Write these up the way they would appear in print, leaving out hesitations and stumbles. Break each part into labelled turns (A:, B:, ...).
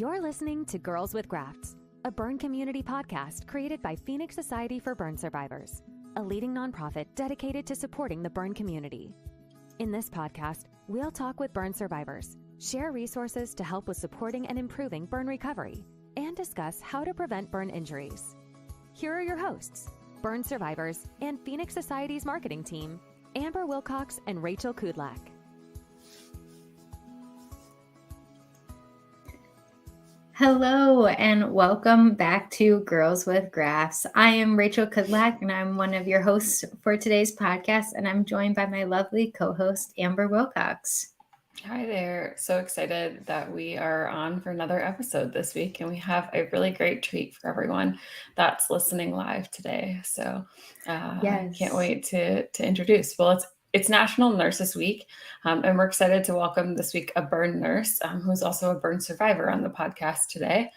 A: You're listening to Girls with Grafts, a burn community podcast created by Phoenix Society for Burn Survivors, a leading nonprofit dedicated to supporting the burn community. In this podcast, we'll talk with burn survivors, share resources to help with supporting and improving burn recovery, and discuss how to prevent burn injuries. Here are your hosts, burn survivors and Phoenix Society's marketing team, Amber Wilcox and Rachel Kudlak.
B: Hello and welcome back to Girls with Grafts. I am Rachel Kudlak and I'm one of your hosts for today's podcast, and I'm joined by my lovely co-host Amber Wilcox.
C: Hi there. So excited that we are on for another episode this week, and we have a really great treat for everyone that's listening live today. So I can't wait to introduce. Well, it's National Nurses Week, and we're excited to welcome this week a burn nurse who's also a burn survivor on the podcast today.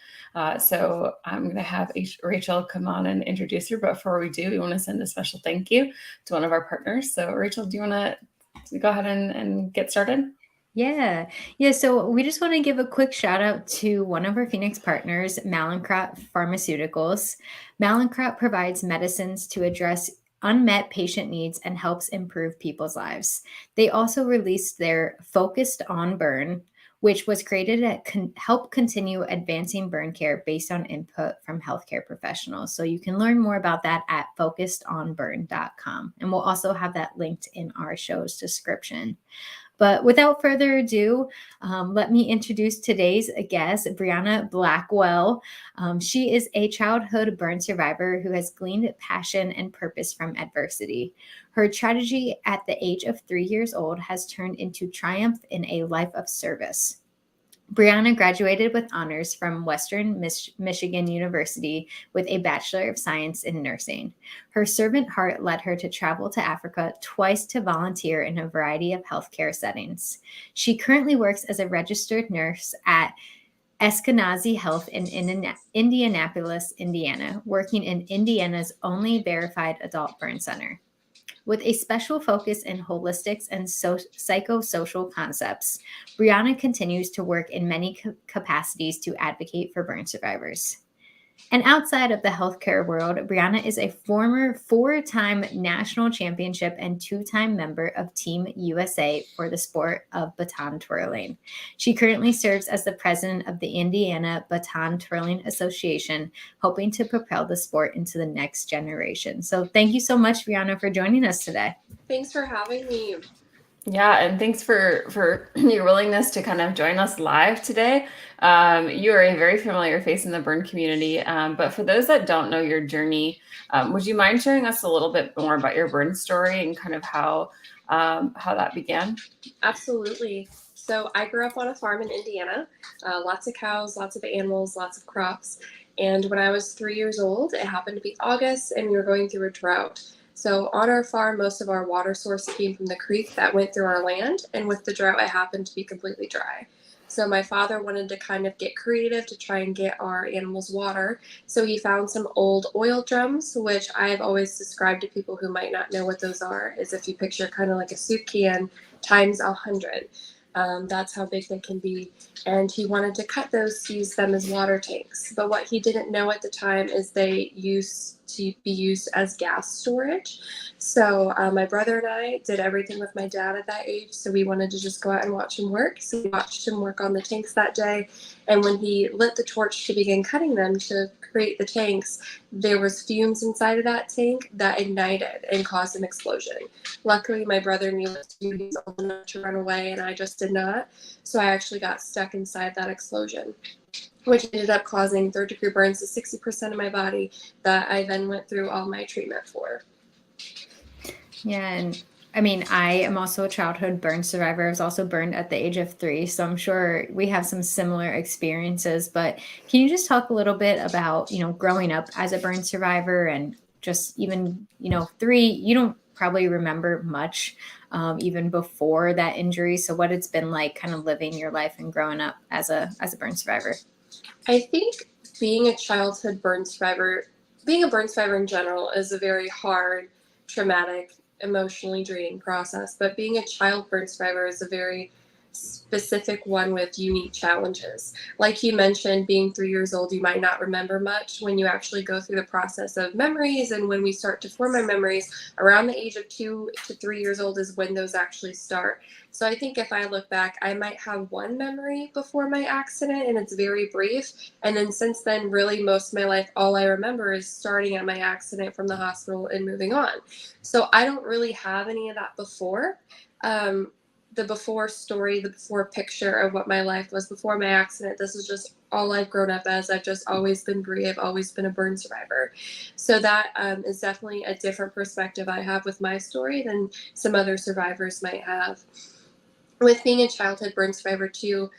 C: So I'm going to have Rachel come on and introduce her. But before we do, we want to send a special thank you to one of our partners. So Rachel, do you want to go ahead and get started?
B: Yeah. So we just want to give a quick shout out to one of our Phoenix partners, Mallinckrodt Pharmaceuticals. Mallinckrodt provides medicines to address unmet patient needs and helps improve people's lives. They also released their Focused on Burn, which was created to help continue advancing burn care based on input from healthcare professionals. So you can learn more about that at focusedonburn.com. And we'll also have that linked in our show's description. But without further ado, let me introduce today's guest, Brianna Blackwell. She is a childhood burn survivor who has gleaned passion and purpose from adversity. Her tragedy at the age of 3 years old has turned into triumph in a life of service. Brianna graduated with honors from Western Michigan University with a Bachelor of Science in Nursing. Her servant heart led her to travel to Africa twice to volunteer in a variety of healthcare settings. She currently works as a registered nurse at Eskenazi Health in Indianapolis, Indiana, working in Indiana's only verified adult burn center. With a special focus in holistics and psychosocial concepts, Brianna continues to work in many capacities to advocate for burn survivors. And outside of the healthcare world, Brianna is a former 4-time national championship and 2-time member of Team USA for the sport of baton twirling. She currently serves as the president of the Indiana Baton Twirling Association, hoping to propel the sport into the next generation. So thank you so much, Brianna, for joining us today.
D: Thanks for having me.
C: Yeah, and thanks for your willingness to kind of join us live today. You are a very familiar face in the burn community, but for those that don't know your journey, would you mind sharing us a little bit more about your burn story and kind of how that began?
D: Absolutely. So I grew up on a farm in Indiana, lots of cows, lots of animals, lots of crops. And when I was 3 years old, it happened to be August and we were going through a drought. So on our farm, most of our water source came from the creek that went through our land. And with the drought, it happened to be completely dry. So my father wanted to kind of get creative to try and get our animals water. So he found some old oil drums, which I've always described to people who might not know what those are, is if you picture kind of like a soup can times 100. That's how big they can be. And he wanted to cut those to use them as water tanks. But what he didn't know at the time is they used to be used as gas storage. So my brother and I did everything with my dad at that age. So we wanted to just go out and watch him work. So we watched him work on the tanks that day. And when he lit the torch to begin cutting them to create the tanks, there was fumes inside of that tank that ignited and caused an explosion. Luckily, my brother knew he was old enough to run away, and I just did not. So I actually got stuck inside that explosion, which ended up causing third-degree burns to 60% of my body that I then went through all my treatment for.
B: Yeah, and I mean, I am also a childhood burn survivor. I was also burned at the age of 3, so I'm sure we have some similar experiences. But can you just talk a little bit about, growing up as a burn survivor and just even, 3, you don't probably remember much even before that injury. So what it's been like kind of living your life and growing up as a burn survivor?
D: I think being a childhood burn survivor, being a burn survivor in general is a very hard, traumatic, emotionally draining process. But being a child burn survivor is a very specific one with unique challenges. Like you mentioned, being 3 years old, you might not remember much. When you actually go through the process of memories, and when we start to form our memories, around the age of 2 to 3 years old is when those actually start. So I think if I look back, I might have one memory before my accident, and it's very brief. And then since then, really most of my life, all I remember is starting at my accident from the hospital and moving on. So I don't really have any of that before. The before story, the before picture of what my life was before my accident. This is just all I've grown up as. I've just always been Brie. I've always been a burn survivor. So that is definitely a different perspective I have with my story than some other survivors might have. With being a childhood burn survivor too,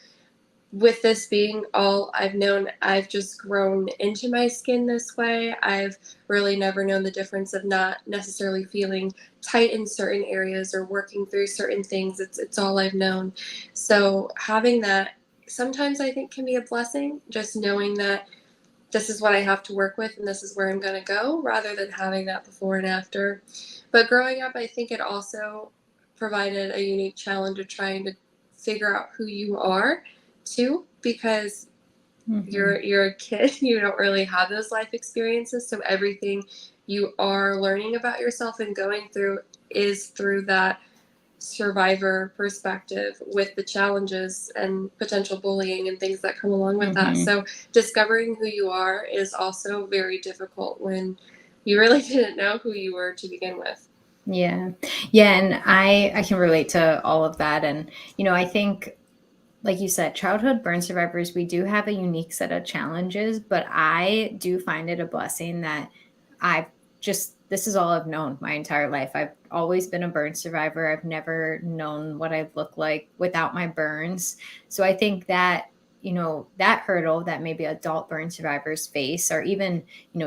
D: with this being all I've known, I've just grown into my skin this way. I've really never known the difference of not necessarily feeling tight in certain areas or working through certain things. It's all I've known. So having that sometimes I think can be a blessing, just knowing that this is what I have to work with and this is where I'm going to go, rather than having that before and after. But growing up, I think it also provided a unique challenge of trying to figure out who you are too, because you're a kid, you don't really have those life experiences, so everything you are learning about yourself and going through is through that survivor perspective, with the challenges and potential bullying and things that come along with that. So discovering who you are is also very difficult when you really didn't know who you were to begin with.
B: Yeah, and I can relate to all of that. And I think, like you said, childhood burn survivors, we do have a unique set of challenges, but I do find it a blessing that this is all I've known my entire life. I've always been a burn survivor. I've never known what I've looked like without my burns. So I think that, that hurdle that maybe adult burn survivors face, or even,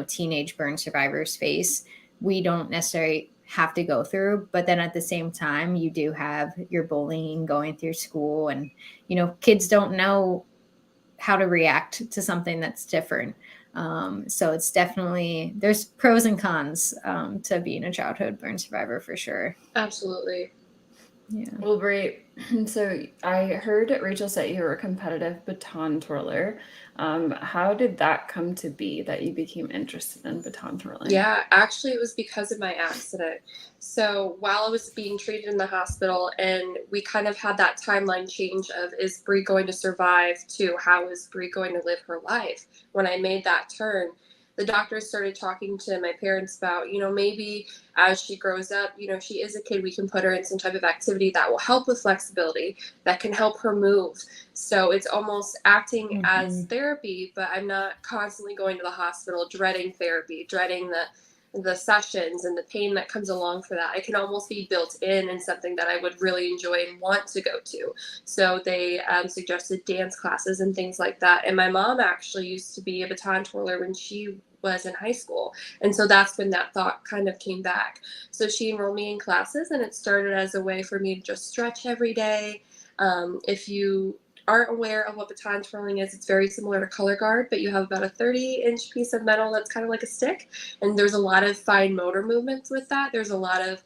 B: teenage burn survivors face, we don't necessarily have to go through. But then at the same time, you do have your bullying going through school, and kids don't know how to react to something that's different. So it's definitely, there's pros and cons to being a childhood burn survivor for sure.
D: Absolutely.
B: Yeah.
C: Well, Brie, so I heard Rachel say you were a competitive baton twirler. How did that come to be that you became interested in baton twirling?
D: Yeah, actually, it was because of my accident. So while I was being treated in the hospital, and we kind of had that timeline change of, is Brie going to survive, to how is Brie going to live her life? When I made that turn, the doctors started talking to my parents about, maybe as she grows up, she is a kid, we can put her in some type of activity that will help with flexibility, that can help her move. So it's almost acting as therapy, but I'm not constantly going to the hospital dreading therapy, dreading the sessions and the pain that comes along for that. I can almost be built in and something that I would really enjoy and want to go to. So they suggested dance classes and things like that. And my mom actually used to be a baton twirler when she was in high school. And so that's when that thought kind of came back. So she enrolled me in classes, and it started as a way for me to just stretch every day. If you aren't aware of what baton twirling is, it's very similar to color guard, but you have about a 30-inch piece of metal that's kind of like a stick, and there's a lot of fine motor movements with that. There's a lot of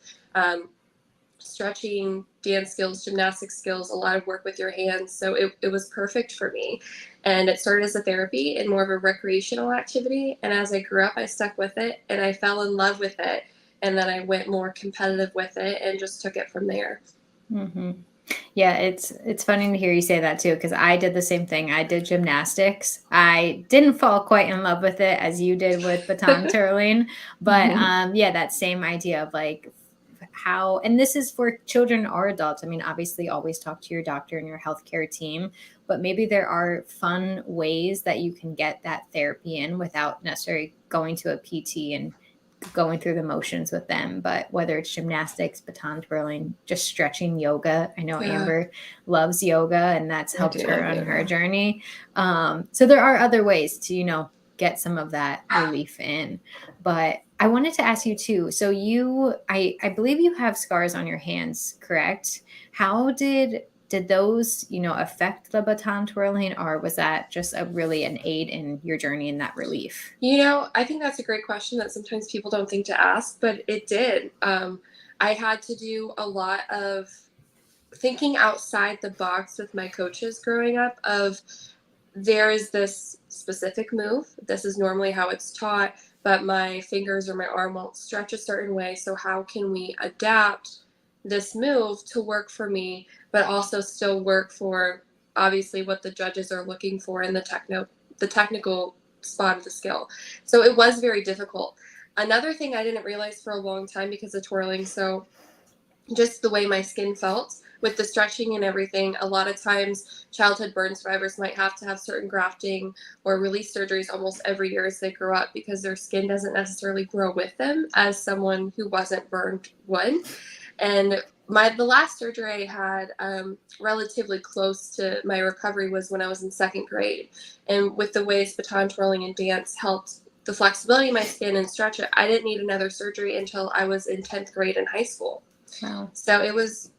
D: stretching, dance skills, gymnastic skills, a lot of work with your hands. So it was perfect for me. And it started as a therapy and more of a recreational activity. And as I grew up, I stuck with it and I fell in love with it. And then I went more competitive with it and just took it from there.
B: Yeah, it's funny to hear you say that too, because I did the same thing. I did gymnastics. I didn't fall quite in love with it as you did with baton twirling, but yeah, that same idea of like how, and this is for children or adults. I mean, obviously always talk to your doctor and your healthcare team, but maybe there are fun ways that you can get that therapy in without necessarily going to a PT and going through the motions with them. But whether it's gymnastics, baton twirling, just stretching, yoga. I know Amber loves yoga, and that's helped her on her journey. So there are other ways to, get some of that relief in. But I wanted to ask you too. So I believe you have scars on your hands, correct? How did those, affect the baton twirling, or was that just really an aid in your journey in that relief?
D: I think that's a great question that sometimes people don't think to ask, but it did. I had to do a lot of thinking outside the box with my coaches growing up of there is this specific move. This is normally how it's taught, but my fingers or my arm won't stretch a certain way. So how can we adapt this move to work for me, but also still work for obviously what the judges are looking for in the technical spot of the skill. So it was very difficult. Another thing I didn't realize for a long time because of twirling, so just the way my skin felt with the stretching and everything, a lot of times childhood burn survivors might have to have certain grafting or release surgeries almost every year as they grow up because their skin doesn't necessarily grow with them as someone who wasn't burned would. And the last surgery I had relatively close to my recovery was when I was in second grade. And with the ways baton twirling and dance helped the flexibility of my skin and stretch it, I didn't need another surgery until I was in 10th grade in high school.
B: Wow.
D: So it was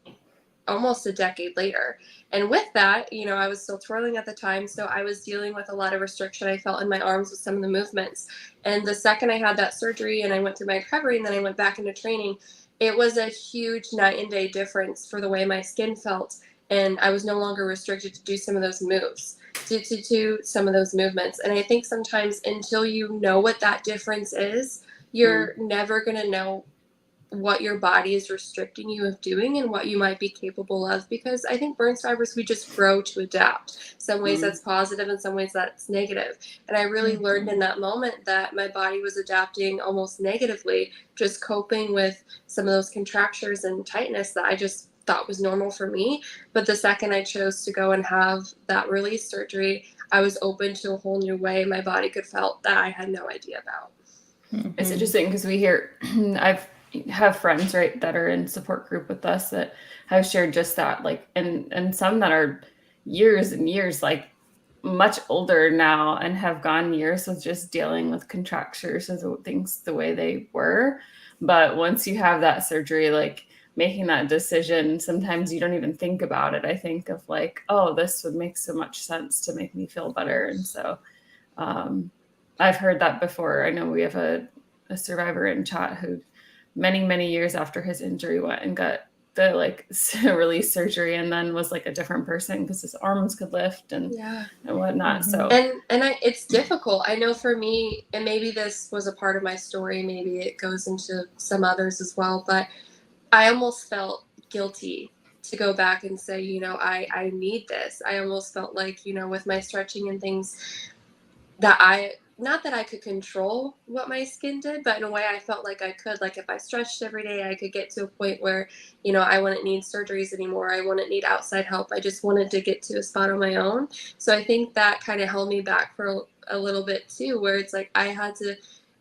D: almost a decade later. And with that, I was still twirling at the time. So I was dealing with a lot of restriction I felt in my arms with some of the movements. And the second I had that surgery and I went through my recovery and then I went back into training, it was a huge night and day difference for the way my skin felt. And I was no longer restricted to do some of those moves, to do some of those movements. And I think sometimes until you know what that difference is, you're never going to know what your body is restricting you of doing and what you might be capable of, because I think burn survivors, we just grow to adapt. Some ways that's positive and some ways that's negative. And I really learned in that moment that my body was adapting almost negatively, just coping with some of those contractures and tightness that I just thought was normal for me. But the second I chose to go and have that release surgery, I was open to a whole new way my body could felt that I had no idea about.
C: It's interesting because we hear, have friends, right, that are in support group with us that have shared just that, like, and some that are years and years, like much older now and have gone years with just dealing with contractures and things the way they were. But once you have that surgery, like making that decision, sometimes you don't even think about it. I think of like, oh, this would make so much sense to make me feel better. And so I've heard that before. I know we have a survivor in chat who many years after his injury went and got the release surgery and then was like a different person because his arms could lift and whatnot. So
D: it's difficult. I know for me, and maybe this was a part of my story, maybe it goes into some others as well, but I almost felt guilty to go back and say, I need this. I almost felt like, with my stretching and things that not that I could control what my skin did, but in a way I felt like I could. Like if I stretched every day, I could get to a point where, I wouldn't need surgeries anymore. I wouldn't need outside help. I just wanted to get to a spot on my own. So I think that kind of held me back for a little bit too, where it's like I had to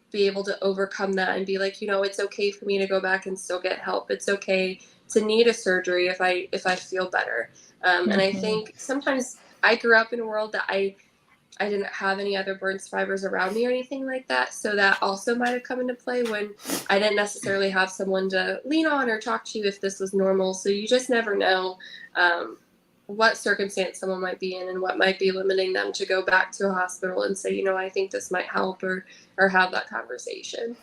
D: be able to overcome that and be like, it's okay for me to go back and still get help. It's okay to need a surgery if I feel better. And I think sometimes I grew up in a world that I didn't have any other burn survivors around me or anything like that. So that also might have come into play when I didn't necessarily have someone to lean on or talk to if this was normal. So you just never know what circumstance someone might be in and what might be limiting them to go back to a hospital and say, I think this might help or have that conversation.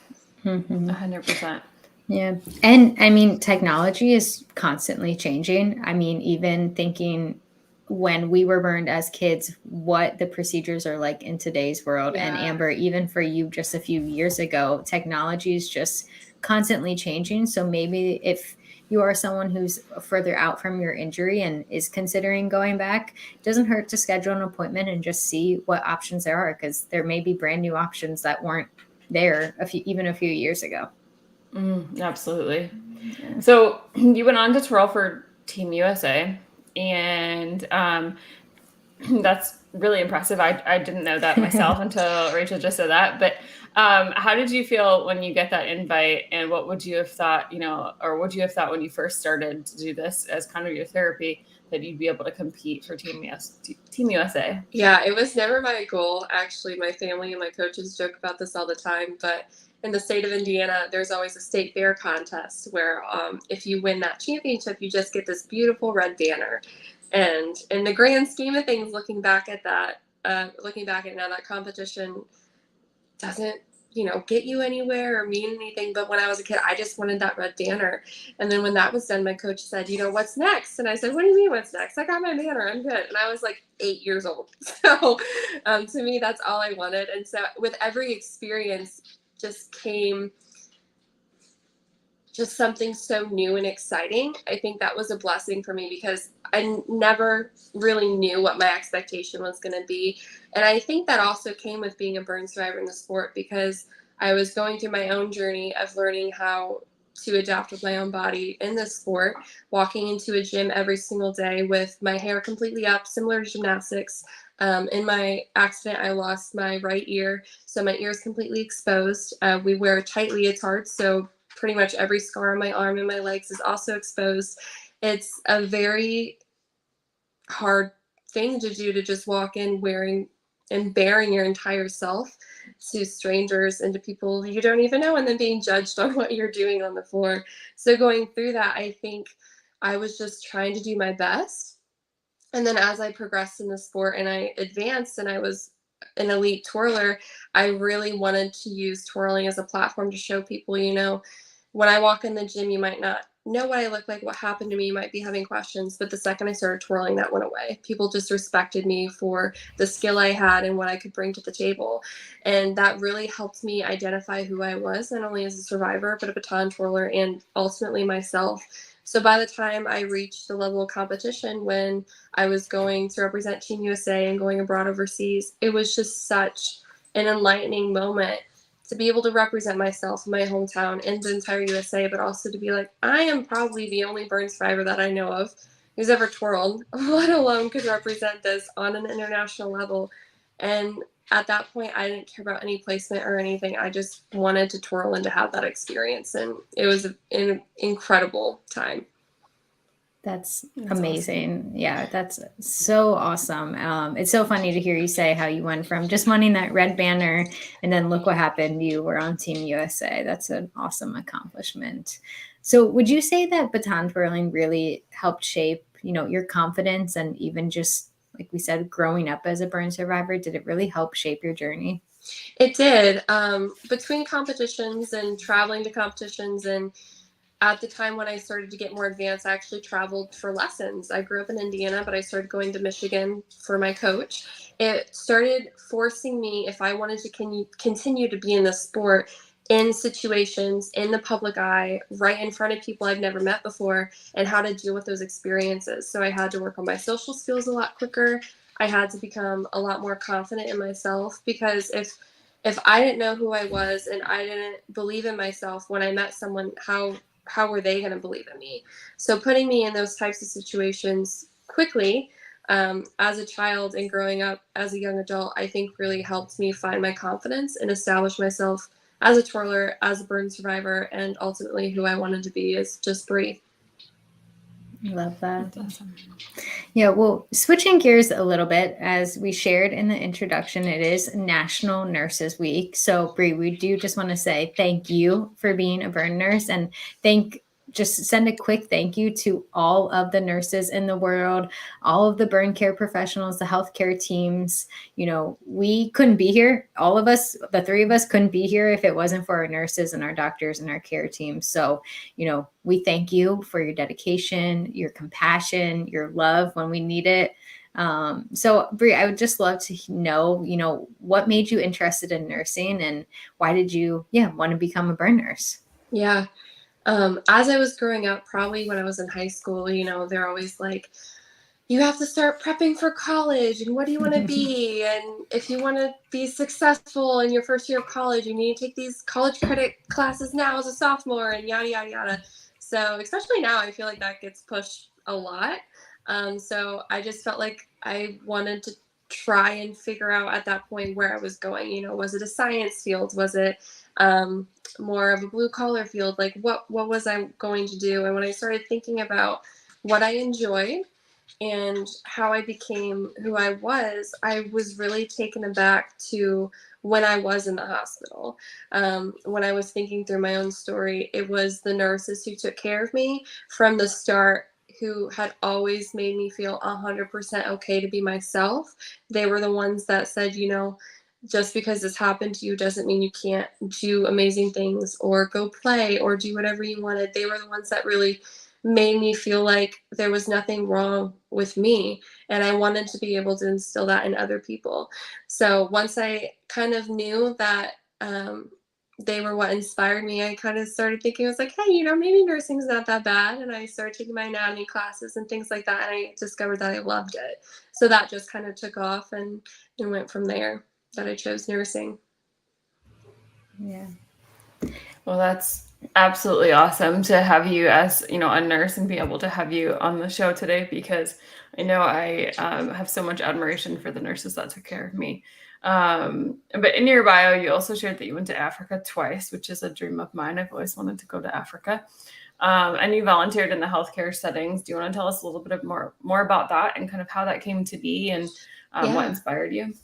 C: 100%.
B: Yeah. And I mean, technology is constantly changing. I mean, even thinking when we were burned as kids, what the procedures are like in today's world. And Amber, even for you just a few years ago, technology is just constantly changing. So maybe if you are someone who's further out from your injury and is considering going back, it doesn't hurt to schedule an appointment and just see what options there are, because there may be brand new options that weren't there even a few years ago.
C: Absolutely. Yeah. So you went on to twirl for Team USA, and that's really impressive. I didn't know that myself until Rachel just said that. But how did you feel when you get that invite, and what would you have thought, or would you have thought when you first started to do this as kind of your therapy, that you'd be able to compete for Team USA?
D: Yeah, it was never my goal. Actually, my family and my coaches joke about this all the time, but in the state of Indiana, there's always a state fair contest where if you win that championship, you just get this beautiful red banner. And in the grand scheme of things, looking back at now, that competition doesn't get you anywhere or mean anything. But when I was a kid, I just wanted that red banner. And then when that was done, my coach said, what's next? And I said, what do you mean what's next? I got my banner. I'm good. And I was like 8 years old. So to me, that's all I wanted. And so with every experience just came just something so new and exciting. I think that was a blessing for me because I never really knew what my expectation was going to be. And I think that also came with being a burn survivor in the sport, because I was going through my own journey of learning how to adapt with my own body in this sport, walking into a gym every single day with my hair completely up, similar to gymnastics. In my accident, I lost my right ear, so my ear is completely exposed. We wear tight leotards, so pretty much every scar on my arm and my legs is also exposed. It's a very hard thing to do, to just walk in wearing and bearing your entire self to strangers and to people you don't even know, and then being judged on what you're doing on the floor. So going through that, I think I was just trying to do my best. And then as I progressed in the sport and I advanced and I was an elite twirler, I really wanted to use twirling as a platform to show people, when I walk in the gym, you might not know what I look like, what happened to me, you might be having questions. But the second I started twirling, that went away. People just respected me for the skill I had and what I could bring to the table. And that really helped me identify who I was, not only as a survivor, but a baton twirler and ultimately myself. So by the time I reached the level of competition when I was going to represent Team USA and going abroad overseas, it was just such an enlightening moment to be able to represent myself in my hometown and the entire USA, but also to be like, I am probably the only burn survivor that I know of who's ever twirled, let alone could represent this on an international level. And at that point, I didn't care about any placement or anything. I just wanted to twirl and to have that experience. And it was an incredible time.
B: That's amazing. Awesome. Yeah, that's so awesome. It's so funny to hear you say how you went from just wanting that red banner and then look what happened. You were on Team USA. That's an awesome accomplishment. So would you say that baton twirling really helped shape, your confidence, and even just, like we said, growing up as a burn survivor? Did it really help shape your journey?
D: It did. Between competitions and traveling to competitions, and at the time when I started to get more advanced, I actually traveled for lessons. I grew up in Indiana, but I started going to Michigan for my coach. It started forcing me, if I wanted to continue to be in the sport, in situations, in the public eye, right in front of people I've never met before, and how to deal with those experiences. So I had to work on my social skills a lot quicker. I had to become a lot more confident in myself, because if I didn't know who I was and I didn't believe in myself when I met someone, how were they going to believe in me? So putting me in those types of situations quickly, as a child and growing up as a young adult, I think really helped me find my confidence and establish myself as a twirler, as a burn survivor, and ultimately who I wanted to be is just Bree.
B: Love that. That's awesome. Yeah, well, switching gears a little bit, as we shared in the introduction, it is National Nurses Week. So, Bree, we do just want to say thank you for being a burn nurse, and just send a quick thank you to all of the nurses in the world, all of the burn care professionals, the healthcare teams. We couldn't be here. All of us, the three of us, couldn't be here if it wasn't for our nurses and our doctors and our care teams. So, we thank you for your dedication, your compassion, your love when we need it. So, Bree, I would just love to know, what made you interested in nursing, and why did you, want to become a burn nurse?
D: Yeah. As I was growing up, probably when I was in high school, they're always like, you have to start prepping for college, and what do you want to be? And if you want to be successful in your first year of college, you need to take these college credit classes now as a sophomore, and yada, yada, yada. So especially now, I feel like that gets pushed a lot. So I just felt like I wanted to try and figure out at that point where I was going. Was it a science field? Was it more of a blue collar field? Like what was I going to do? And when I started thinking about what I enjoyed and how I became who I was really taken aback to when I was in the hospital. When I was thinking through my own story, it was the nurses who took care of me from the start, who had always made me feel 100% okay to be myself. They were the ones that said, just because this happened to you doesn't mean you can't do amazing things or go play or do whatever you wanted. They were the ones that really made me feel like there was nothing wrong with me. And I wanted to be able to instill that in other people. So once I kind of knew that they were what inspired me, I kind of started thinking, I was like, hey, maybe nursing's not that bad. And I started taking my anatomy classes and things like that. And I discovered that I loved it. So that just kind of took off and went from there, that I chose nursing.
B: Yeah.
C: Well, that's absolutely awesome to have you as, a nurse and be able to have you on the show today, because I know I have so much admiration for the nurses that took care of me. But in your bio, you also shared that you went to Africa twice, which is a dream of mine. I've always wanted to go to Africa. And you volunteered in the healthcare settings. Do you want to tell us a little bit more about that and kind of how that came to be and what inspired you?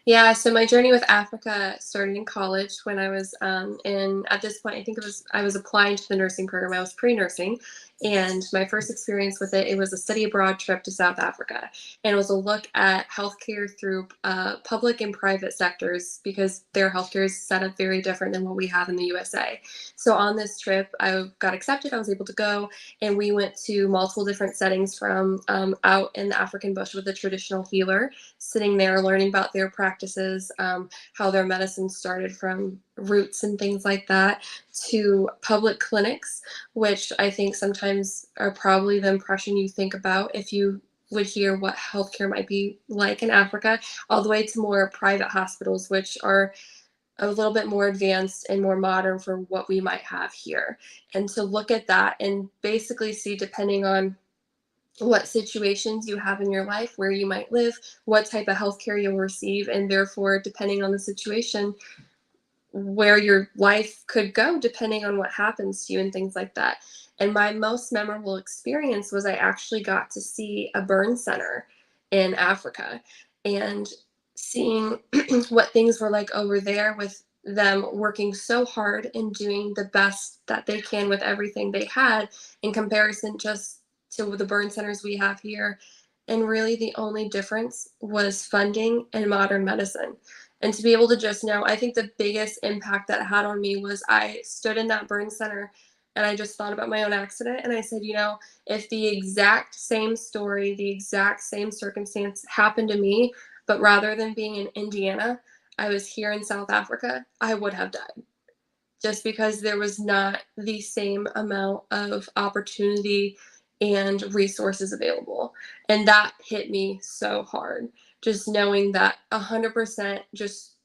D: Yeah, so my journey with Africa started in college when I was at this point, I was applying to the nursing program. I was pre-nursing, and my first experience with it was a study abroad trip to South Africa. And it was a look at healthcare through public and private sectors, because their healthcare is set up very different than what we have in the USA. So on this trip, I got accepted. I was able to go, and we went to multiple different settings, from out in the African bush with a traditional healer, sitting there learning about their practices, how their medicine started from roots and things like that, to public clinics, which I think sometimes are probably the impression you think about if you would hear what healthcare might be like in Africa, all the way to more private hospitals, which are a little bit more advanced and more modern for what we might have here. And to look at that and basically see, depending on what situations you have in your life, where you might live, what type of healthcare you'll receive, and therefore, depending on the situation, where your life could go, depending on what happens to you and things like that. And my most memorable experience was I actually got to see a burn center in Africa, and seeing what things were like over there, with them working so hard and doing the best that they can with everything they had, in comparison just to the burn centers we have here. And really the only difference was funding and modern medicine. And to be able to just know, I think the biggest impact that it had on me was I stood in that burn center and I just thought about my own accident. And I said, if the exact same story, the exact same circumstance happened to me, but rather than being in Indiana, I was here in South Africa, I would have died. Just because there was not the same amount of opportunity and resources available. And that hit me so hard. Just knowing that 100% just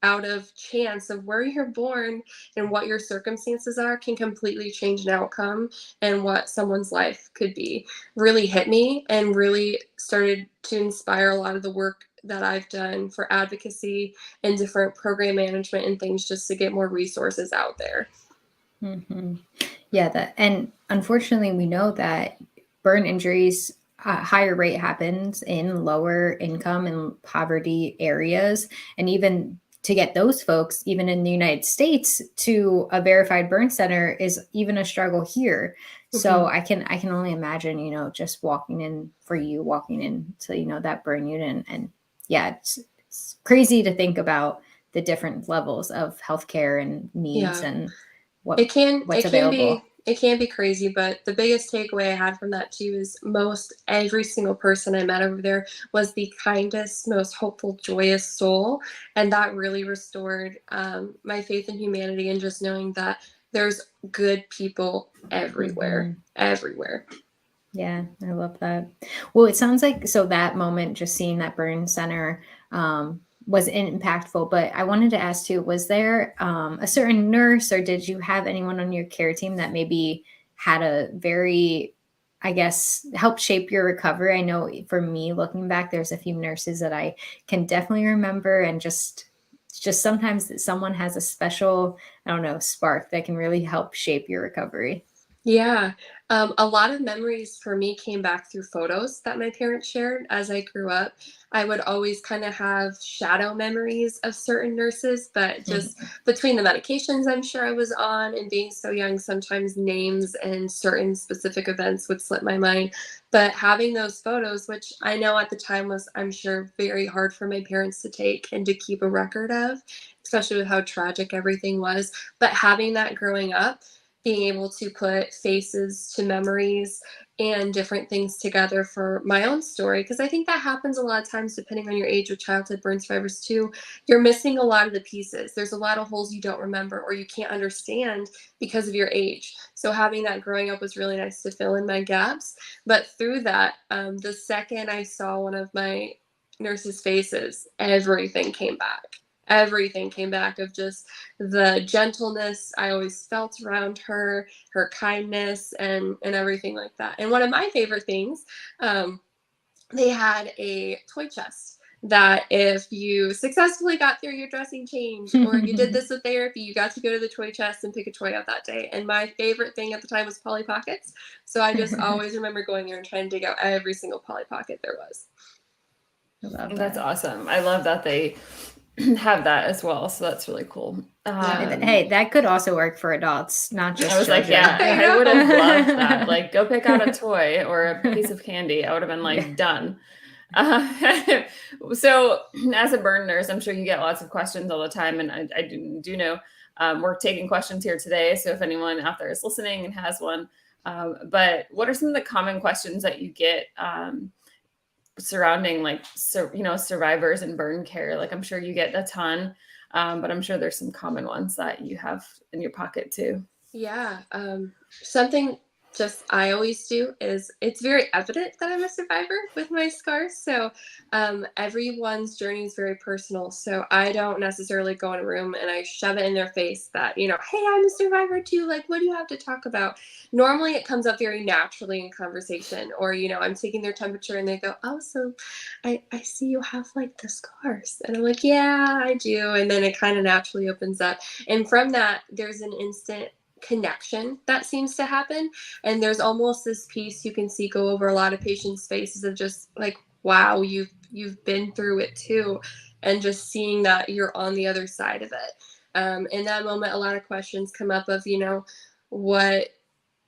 D: out of chance of where you're born and what your circumstances are can completely change an outcome, and what someone's life could be, really hit me and really started to inspire a lot of the work that I've done for advocacy and different program management and things, just to get more resources out there.
B: Mm-hmm. Yeah, and unfortunately, we know that burn injuries, higher rate happens in lower income and poverty areas. And even to get those folks, even in the United States, to a verified burn center is even a struggle here. Mm-hmm. So I can only imagine, just walking into that burn unit, and yeah, it's crazy to think about the different levels of healthcare and needs and what's available.
D: It can be crazy, but the biggest takeaway I had from that too is every single person I met over there was the kindest, most hopeful, joyous soul. And that really restored my faith in humanity, and just knowing that there's good people everywhere, everywhere.
B: Yeah, I love that. Well, it sounds like, so that moment, just seeing that burn center, was impactful, but I wanted to ask too, was there a certain nurse, or did you have anyone on your care team that maybe had a very, I guess, helped shape your recovery? I know for me, looking back, there's a few nurses that I can definitely remember, and just sometimes that someone has a special, I don't know, spark that can really help shape your recovery.
D: Yeah. A lot of memories for me came back through photos that my parents shared as I grew up. I would always kind of have shadow memories of certain nurses, but just
B: Mhm.
D: between the medications I'm sure I was on and being so young, sometimes names and certain specific events would slip my mind. But having those photos, which I know at the time was, I'm sure, very hard for my parents to take and to keep a record of, especially with how tragic everything was. But having that growing up, being able to put faces to memories and different things together for my own story, because I think that happens a lot of times depending on your age with childhood burn survivors too. You're missing a lot of the pieces. There's a lot of holes you don't remember or you can't understand because of your age. So having that growing up was really nice to fill in my gaps. But through that, the second I saw one of my nurses' faces, everything came back of just the gentleness I always felt around her, her kindness, and everything like that. And one of my favorite things, they had a toy chest that if you successfully got through your dressing change or you did this with therapy, you got to go to the toy chest and pick a toy out that day. And my favorite thing at the time was Polly Pockets. So I just always remember going there and trying to dig out every single Polly Pocket there was.
B: I love
C: That's
B: that.
C: awesome. I love that they have that as well. So that's really cool.
B: Hey, that could also work for adults, not just
C: I was
B: children.
C: like, yeah,
D: I
C: I would
D: know.
C: have loved that. Like, go pick out a toy or a piece of candy. I would have been like,
B: Yeah.
C: done. So as a burn nurse, I'm sure you get lots of questions all the time. And I do know we're taking questions here today. So if anyone out there is listening and has one, but what are some of the common questions that you get surrounding like, survivors and burn care? Like, I'm sure you get a ton, but I'm sure there's some common ones that you have in your pocket too.
D: Yeah, something just I always do is it's very evident that I'm a survivor with my scars. So everyone's journey is very personal. So I don't necessarily go in a room and I shove it in their face that, hey, I'm a survivor too. Like, what do you have to talk about? Normally it comes up very naturally in conversation, or, I'm taking their temperature and they go, oh, so I see you have like the scars. And I'm like, yeah, I do. And then it kind of naturally opens up. And from that, there's an instant connection that seems to happen, and there's almost this piece you can see go over a lot of patients' faces of just like, wow, you've been through it too, and just seeing that you're on the other side of it. In that moment, a lot of questions come up of, what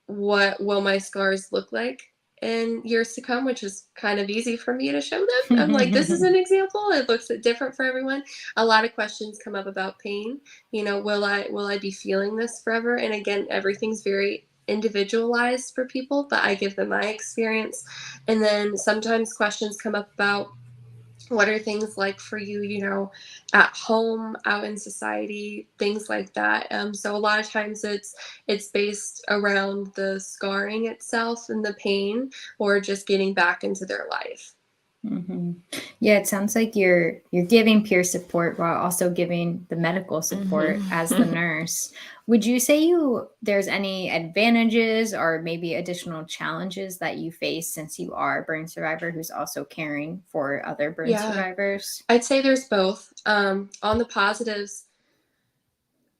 D: will my scars look like in years to come, which is kind of easy for me to show them. I'm like, this is an example. It looks different for everyone. A lot of questions come up about pain. Will I be feeling this forever? And again, everything's very individualized for people, but I give them my experience. And then sometimes questions come up about, what are things like for you, at home, out in society, things like that. So a lot of times it's based around the scarring itself and the pain, or just getting back into their life.
B: Mm-hmm. Yeah, it sounds like you're giving peer support while also giving the medical support as the nurse. Would you say there's any advantages or maybe additional challenges that you face since you are a burn survivor who's also caring for other burn
D: Yeah,
B: survivors?
D: I'd say there's both. On the positives,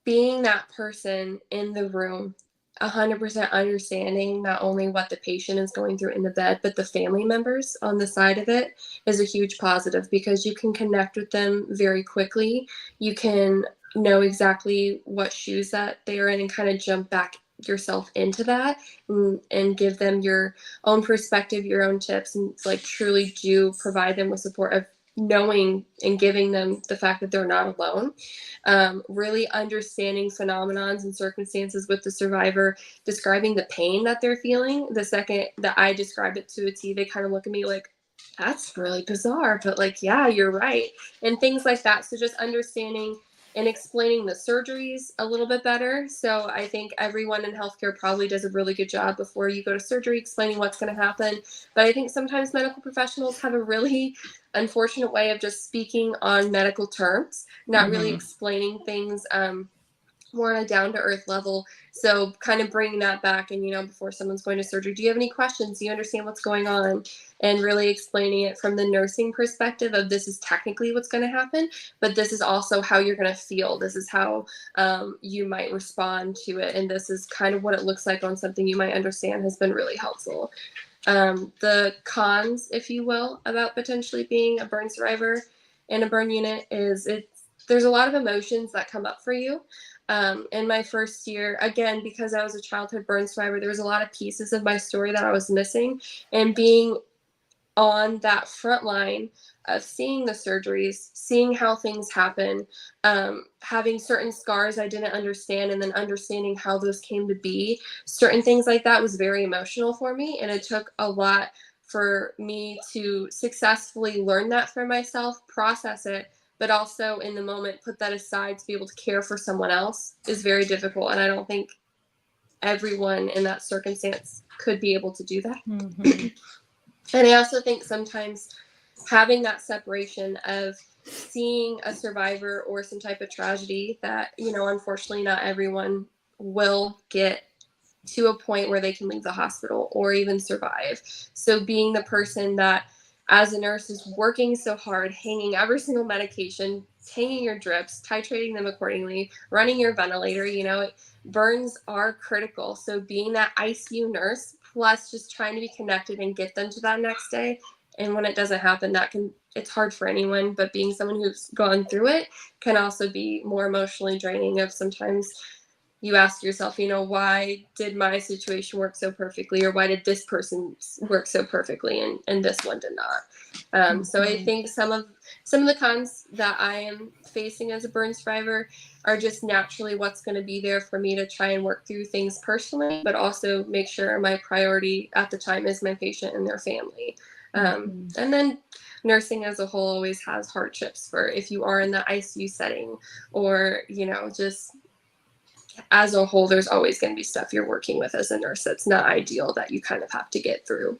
D: being that person in the room, 100% understanding not only what the patient is going through in the bed, but the family members on the side of it is a huge positive, because you can connect with them very quickly. You can know exactly what shoes that they're in and kind of jump back yourself into that, and give them your own perspective, your own tips, and like truly do provide them with support of knowing and giving them the fact that they're not alone. Really understanding phenomenons and circumstances with the survivor, describing the pain that they're feeling. The second that I describe it to a T, they kind of look at me like, that's really bizarre, but like, yeah, you're right. And things like that. So just understanding and explaining the surgeries a little bit better. So I think everyone in healthcare probably does a really good job before you go to surgery explaining what's going to happen. But I think sometimes medical professionals have a really unfortunate way of just speaking on medical terms, not really explaining things more on a down-to-earth level. So kind of bringing that back and, before someone's going to surgery, do you have any questions? Do you understand what's going on? And really explaining it from the nursing perspective of this is technically what's going to happen, but this is also how you're going to feel. This is how you might respond to it. And this is kind of what it looks like on something you might understand has been really helpful. The cons, if you will, about potentially being a burn survivor in a burn unit is there's a lot of emotions that come up for you. In my first year, again, because I was a childhood burn survivor, there was a lot of pieces of my story that I was missing, and being on that front line of seeing the surgeries, seeing how things happen, having certain scars I didn't understand, and then understanding how those came to be, certain things like that was very emotional for me. And it took a lot for me to successfully learn that for myself, process it, but also in the moment, put that aside to be able to care for someone else is very difficult. And I don't think everyone in that circumstance could be able to do that. Mm-hmm. And I also think sometimes having that separation of seeing a survivor or some type of tragedy that, unfortunately not everyone will get to a point where they can leave the hospital or even survive. So being the person that as a nurse is working so hard, hanging every single medication, hanging your drips, titrating them accordingly, running your ventilator, burns are critical. So being that ICU nurse plus just trying to be connected and get them to that next day. And when it doesn't happen, it's hard for anyone, but being someone who's gone through it can also be more emotionally draining. Of sometimes you ask yourself, why did my situation work so perfectly, or why did this person work so perfectly and this one did not? So I think some of the cons that I am facing as a burn survivor are just naturally what's going to be there for me to try and work through things personally, but also make sure my priority at the time is my patient and their family. And then nursing as a whole always has hardships for if you are in the ICU setting, or, just as a whole, there's always going to be stuff you're working with as a nurse that's not ideal that you kind of have to get through.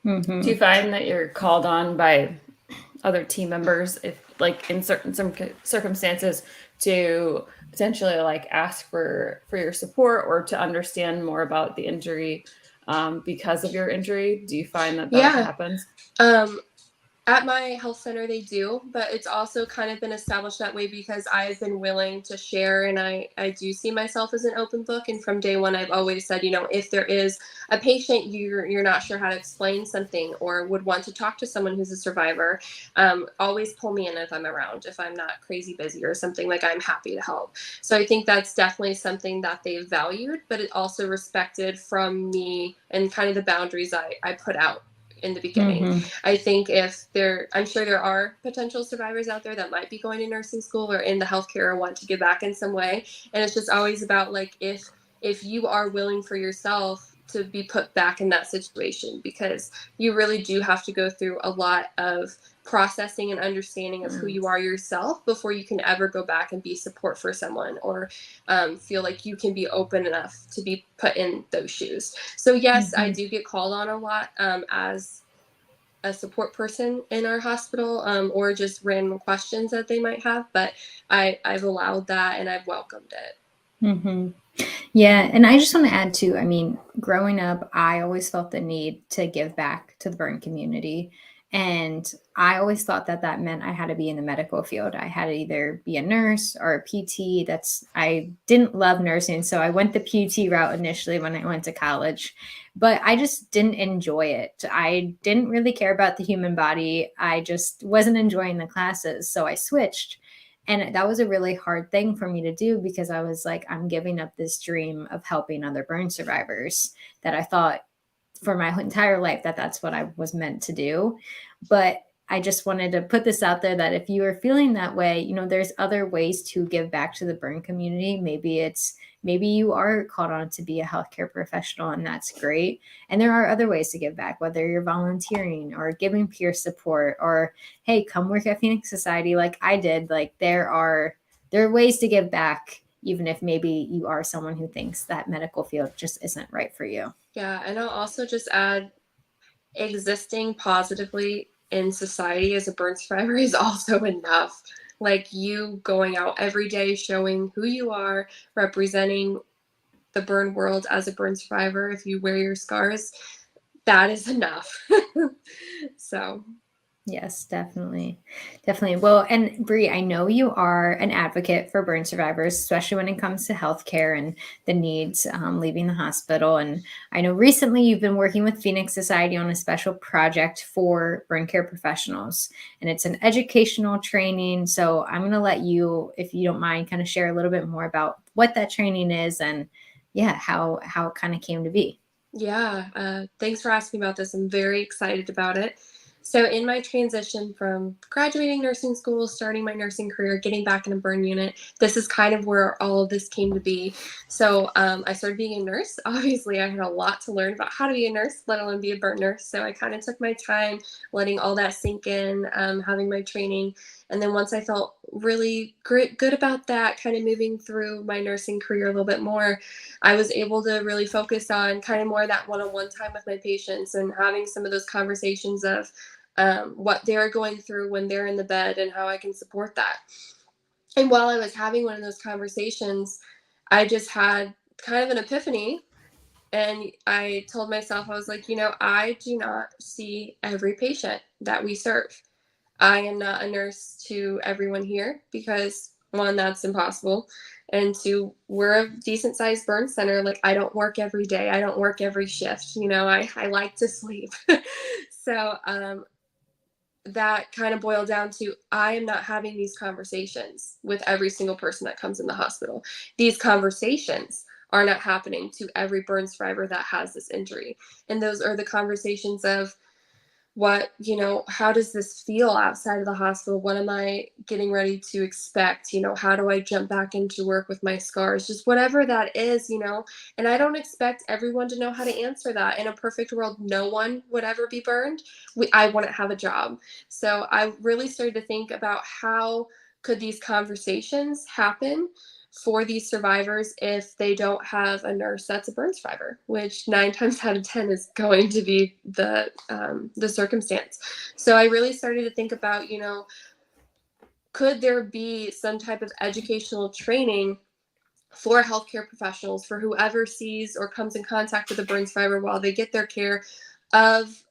C: Mm-hmm. Do you find that you're called on by other team members, if like in certain circumstances, to potentially like ask for your support or to understand more about the injury because of your injury? Do you find that happens?
D: At my health center, they do, but it's also kind of been established that way because I've been willing to share, and I do see myself as an open book. And from day one, I've always said, if there is a patient you're not sure how to explain something or would want to talk to someone who's a survivor, always pull me in if I'm around. If I'm not crazy busy or something, like, I'm happy to help. So I think that's definitely something that they've valued, but it also respected from me and kind of the boundaries I put out in the beginning. Mm-hmm. I think I'm sure there are potential survivors out there that might be going to nursing school or in the healthcare or want to give back in some way. And it's just always about, like, if you are willing for yourself to be put back in that situation, because you really do have to go through a lot of processing and understanding of who you are yourself before you can ever go back and be support for someone or feel like you can be open enough to be put in those shoes. So yes, I do get called on a lot as a support person in our hospital, or just random questions that they might have, but I've allowed that and I've welcomed it.
B: Mm-hmm. Yeah. And I just want to add too, growing up, I always felt the need to give back to the burn community. And I always thought that meant I had to be in the medical field. I had to either be a nurse or a PT. I didn't love nursing. So I went the PT route initially when I went to college, but I just didn't enjoy it. I didn't really care about the human body. I just wasn't enjoying the classes. So I switched. And that was a really hard thing for me to do because I was like, I'm giving up this dream of helping other burn survivors that I thought for my entire life that's what I was meant to do. But I just wanted to put this out there that if you are feeling that way, there's other ways to give back to the burn community. Maybe you are called on to be a healthcare professional, and that's great. And there are other ways to give back, whether you're volunteering or giving peer support or, hey, come work at Phoenix Society like I did. Like there are ways to give back, even if maybe you are someone who thinks that medical field just isn't right for you.
D: Yeah. And I'll also just add, existing positively in society as a burn survivor is also enough. like you going out every day, showing who you are, representing the burn world as a burn survivor. If you wear your scars, that is enough. So
B: yes, definitely. Definitely. Well, and Bree, I know you are an advocate for burn survivors, especially when it comes to healthcare and the needs leaving the hospital. And I know recently you've been working with Phoenix Society on a special project for burn care professionals, and it's an educational training. So I'm going to let you, if you don't mind, kind of share a little bit more about what that training is and how it kind of came to be.
D: Yeah, thanks for asking about this. I'm very excited about it. So in my transition from graduating nursing school, starting my nursing career, getting back in a burn unit, this is kind of where all of this came to be. So I started being a nurse. Obviously, I had a lot to learn about how to be a nurse, let alone be a burn nurse. So I kind of took my time letting all that sink in, having my training. And then once I felt really good about that, kind of moving through my nursing career a little bit more, I was able to really focus on kind of more that one-on-one time with my patients and having some of those conversations of what they're going through when they're in the bed and how I can support that. And while I was having one of those conversations, I just had kind of an epiphany. And I told myself, I was like, I do not see every patient that we serve. I am not a nurse to everyone here because, one, that's impossible. And two, we're a decent sized burn center. Like, I don't work every day. I don't work every shift. I like to sleep. So that kind of boiled down to, I am not having these conversations with every single person that comes in the hospital. These conversations are not happening to every burn survivor that has this injury. And those are the conversations of, how does this feel outside of the hospital? What am I getting ready to expect? How do I jump back into work with my scars? Just whatever that is, and I don't expect everyone to know how to answer that. In a perfect world, no one would ever be burned. I wouldn't have a job. So I really started to think about how could these conversations happen for these survivors if they don't have a nurse that's a burn survivor, which 9 times out of 10 is going to be the circumstance. So I really started to think about, could there be some type of educational training for healthcare professionals, for whoever sees or comes in contact with a burn survivor while they get their care, of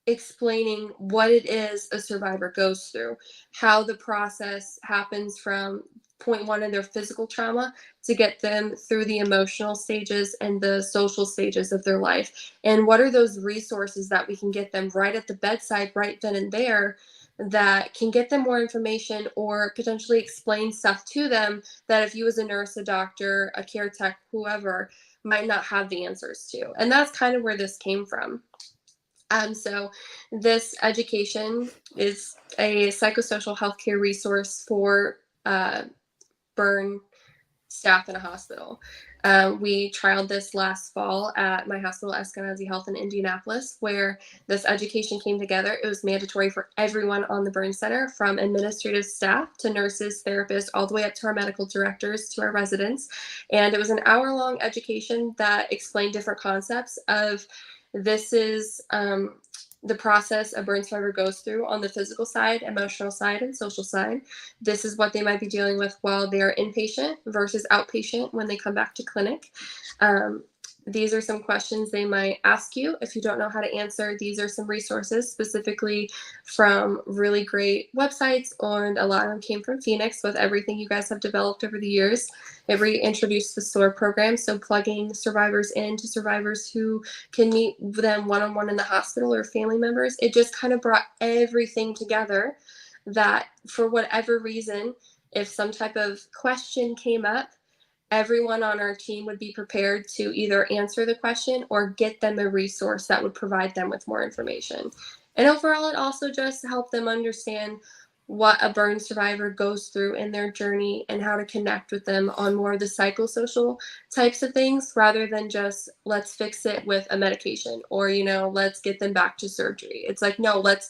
D: explaining what it is a survivor goes through, how the process happens from point one of their physical trauma to get them through the emotional stages and the social stages of their life. And what are those resources that we can get them right at the bedside, right then and there, that can get them more information or potentially explain stuff to them that if you as a nurse, a doctor, a care tech, whoever, might not have the answers to. And that's kind of where this came from. So this education is a psychosocial healthcare resource for burn staff in a hospital. We trialed this last fall at my hospital, Eskenazi Health in Indianapolis, where this education came together. It was mandatory for everyone on the burn center, from administrative staff to nurses, therapists, all the way up to our medical directors, to our residents. And it was an hour-long education that explained different concepts of, this is the process a burn survivor goes through on the physical side, emotional side, and social side. This is what they might be dealing with while they're inpatient versus outpatient when they come back to clinic. These are some questions they might ask you if you don't know how to answer. These are some resources specifically from really great websites, and a lot of them came from Phoenix with everything you guys have developed over the years. It reintroduced the SOAR program, so plugging survivors into survivors who can meet them one-on-one in the hospital or family members. It just kind of brought everything together that, for whatever reason, if some type of question came up, everyone on our team would be prepared to either answer the question or get them a resource that would provide them with more information. And overall, it also just helped them understand what a burn survivor goes through in their journey and how to connect with them on more of the psychosocial types of things, rather than just, let's fix it with a medication, or, let's get them back to surgery. It's like, no, let's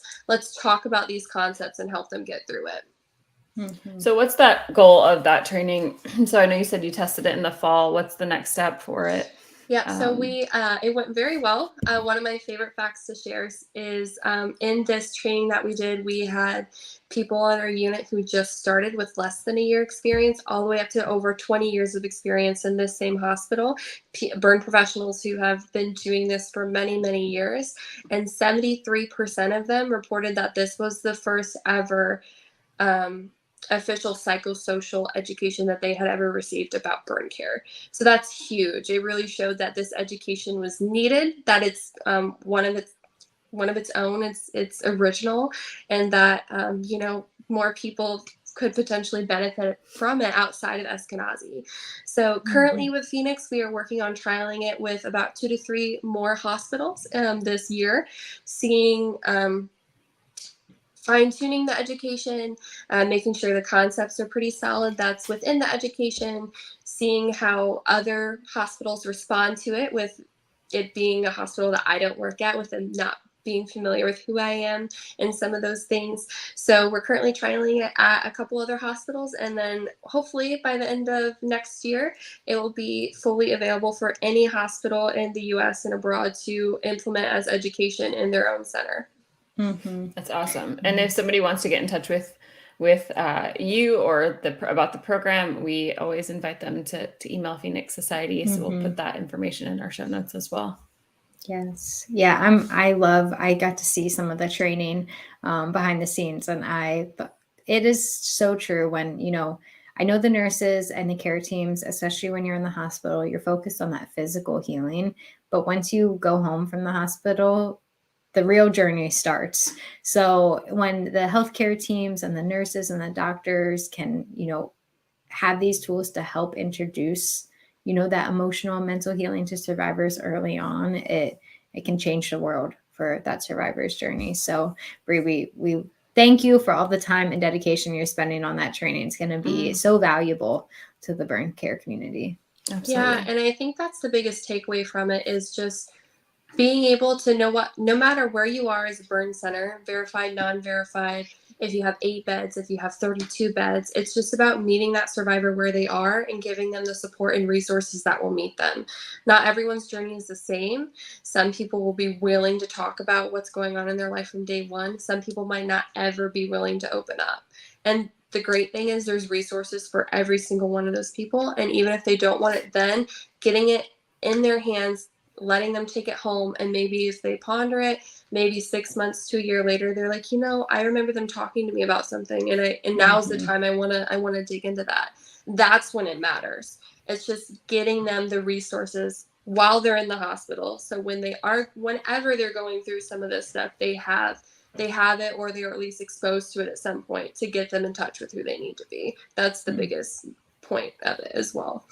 D: talk about these concepts and help them get through it.
C: Mm-hmm. So what's that goal of that training? So I know you said you tested it in the fall. What's the next step for it?
D: Yeah, so it went very well. One of my favorite facts to share is in this training that we did, we had people on our unit who just started with less than a year experience, all the way up to over 20 years of experience in this same hospital, burn professionals who have been doing this for many, many years. And 73% of them reported that this was the first ever official psychosocial education that they had ever received about burn care. So that's huge. It really showed that this education was needed, that it's one of its own, it's original, and that more people could potentially benefit from it outside of Eskenazi. So currently with Phoenix, we are working on trialing it with about 2 to 3 more hospitals this year, seeing fine-tuning the education, making sure the concepts are pretty solid that's within the education, seeing how other hospitals respond to it, with it being a hospital that I don't work at, with them not being familiar with who I am and some of those things. So we're currently trialing it at a couple other hospitals, and then hopefully by the end of next year, it will be fully available for any hospital in the US and abroad to implement as education in their own center.
C: That's awesome. And if somebody wants to get in touch with you or about the program, we always invite them to email Phoenix Society. So we'll put that information in our show notes as well.
B: Yes. Yeah. I got to see some of the training behind the scenes, and it is so true when, I know the nurses and the care teams, especially when you're in the hospital, you're focused on that physical healing. But once you go home from the hospital, the real journey starts. So when the healthcare teams and the nurses and the doctors can, have these tools to help introduce, that emotional and mental healing to survivors early on, it can change the world for that survivor's journey. So Bri, we thank you for all the time and dedication you're spending on that training. It's going to be so valuable to the burn care community.
C: Absolutely.
D: Yeah, and I think that's the biggest takeaway from it, is just being able to know no matter where you are as a burn center, verified, non-verified, if you have 8 beds, if you have 32 beds, it's just about meeting that survivor where they are and giving them the support and resources that will meet them. Not everyone's journey is the same. Some people will be willing to talk about what's going on in their life from day one. Some people might not ever be willing to open up. And the great thing is there's resources for every single one of those people. And even if they don't want it then, getting it in their hands, letting them take it home, and maybe if they ponder it, maybe 6 months to a year later, they're like, I remember them talking to me about something, and now's the time I want to dig into that. That's when it matters. It's just getting them the resources while they're in the hospital, so whenever they're going through some of this stuff, they have it, or they're at least exposed to it at some point, to get them in touch with who they need to be. That's the biggest point of it as well.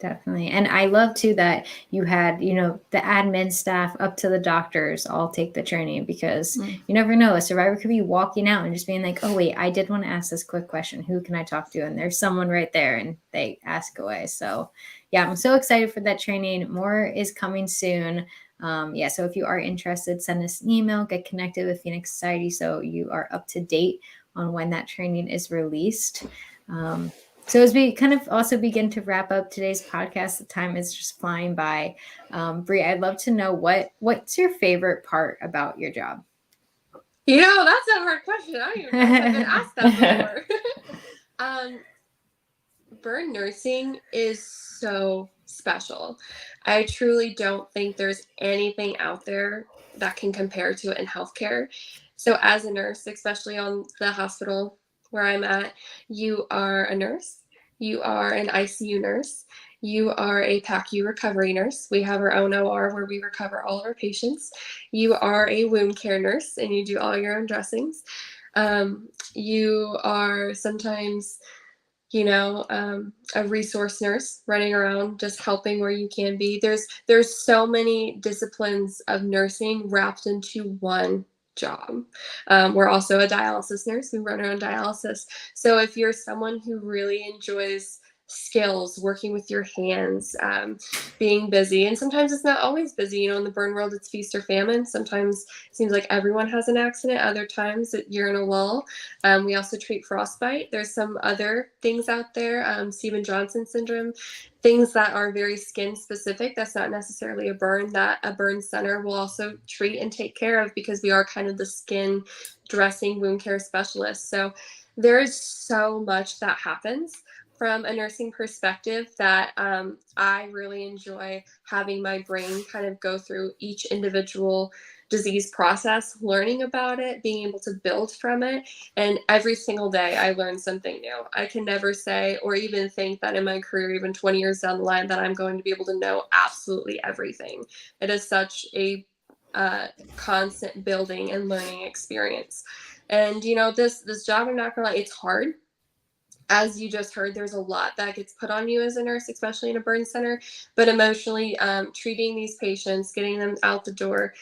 B: Definitely. And I love too that you had, the admin staff up to the doctors all take the training, because you never know, a survivor could be walking out and just being like, oh wait, I did want to ask this quick question. Who can I talk to? And there's someone right there, and they ask away. So yeah, I'm so excited for that training. More is coming soon. So if you are interested, send us an email, get connected with Phoenix Society so you are up to date on when that training is released. So as we kind of also begin to wrap up today's podcast, the time is just flying by. Bri, I'd love to know what's your favorite part about your job?
D: That's a hard question. I don't even know if I've been asked that before. Burn nursing is so special. I truly don't think there's anything out there that can compare to it in healthcare. So as a nurse, especially on the hospital where I'm at, you are a nurse, you are an ICU nurse, you are a PACU recovery nurse. We have our own OR where we recover all of our patients. You are a wound care nurse, and you do all your own dressings. You are sometimes, a resource nurse running around just helping where you can be. There's so many disciplines of nursing wrapped into one job. We're also a dialysis nurse. We run our own dialysis. So if you're someone who really enjoys skills, working with your hands, being busy. And sometimes it's not always busy. You know, in the burn world, it's feast or famine. Sometimes it seems like everyone has an accident. Other times you're in a lull. We also treat frostbite. There's some other things out there, Stevens-Johnson syndrome, things that are very skin specific. That's not necessarily a burn that a burn center will also treat and take care of, because we are kind of the skin dressing wound care specialist. So there is so much that happens from a nursing perspective that I really enjoy having my brain kind of go through each individual disease process, learning about it, being able to build from it. And every single day I learn something new. I can never say or even think that in my career, even 20 years down the line, that I'm going to be able to know absolutely everything. It is such a constant building and learning experience. And, you know, this job, I'm not gonna lie, it's hard. As you just heard, there's a lot that gets put on you as a nurse, especially in a burn center, but emotionally treating these patients, getting them out the door,